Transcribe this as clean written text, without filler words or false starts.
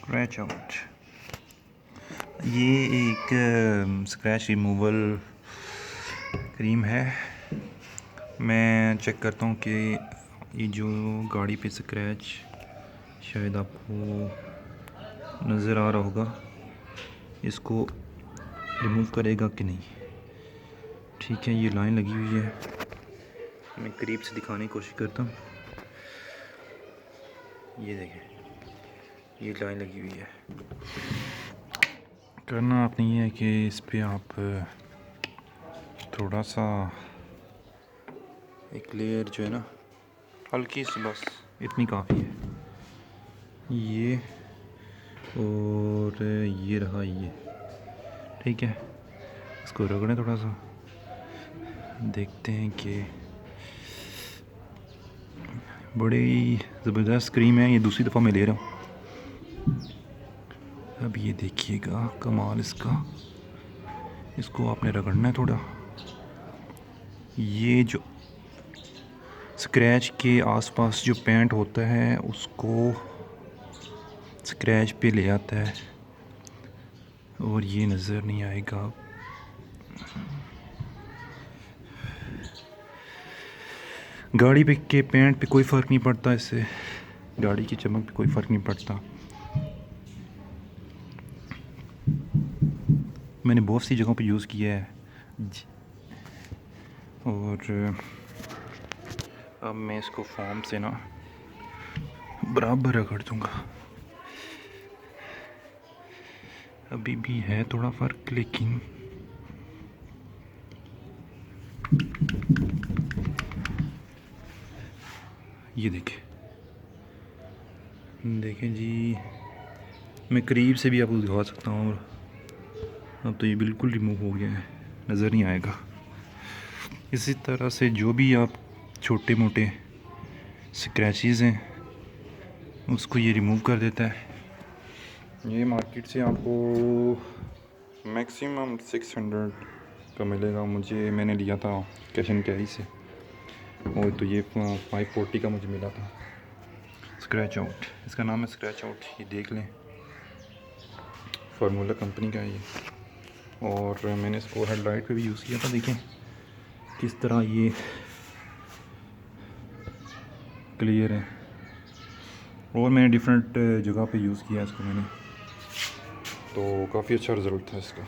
Scratch out. ये एक scratch removal cream है। मैं चेक करता हूँ कि ये जो गाड़ी पे स्क्रैच शायद आपको नज़र आ रहा होगा, इसको रिमूव करेगा कि नहीं। ठीक है, ये लाइन लगी हुई है, मैं करीब से दिखाने की कोशिश करता हूँ। ये देखें, ये लाइन लगी हुई है। करना आपने ये है कि इस पे आप थोड़ा सा एक लेयर जो है ना, हल्की सी, बस इतनी काफ़ी है। ये और ये रहा ये, ठीक है। इसको रगड़ें थोड़ा सा, देखते हैं कि बड़ी ज़बरदस्त क्रीम है। ये दूसरी दफ़ा मैं ले रहा हूँ। अब ये देखिएगा कमाल इसका, इसको आपने रगड़ना है थोड़ा। ये जो स्क्रैच के आसपास जो पेंट होता है उसको स्क्रैच पे ले आता है और ये नज़र नहीं आएगा। गाड़ी पे के पेंट पे कोई फ़र्क नहीं पड़ता, इससे गाड़ी की चमक पे कोई फ़र्क नहीं पड़ता। मैंने बहुत सी जगहों पे यूज़ किया है और अब मैं इसको फोम से ना बराबर रगड़ दूँगा। अभी भी है थोड़ा फ़र्क, लेकिन ये देखें जी, मैं करीब से भी आपको दिखा सकता हूँ। और अब तो ये बिल्कुल रिमूव हो गया है, नज़र नहीं आएगा। इसी तरह से जो भी आप छोटे मोटे स्क्रैचेस हैं उसको ये रिमूव कर देता है। ये मार्केट से आपको मैक्सिमम 600 का मिलेगा। मैंने लिया था कैश एंड कैरी से, और तो ये 540 का मुझे मिला था। स्क्रैच आउट, इसका नाम है स्क्रैच आउट। ये देख लें, फार्मूला कंपनी का है ये। और मैंने इसको हेडलाइट पे भी यूज़ किया था। देखें किस तरह ये क्लियर है। और मैंने डिफरेंट जगह पे यूज़ किया इसको मैंने, तो काफ़ी अच्छा रिज़ल्ट था इसका।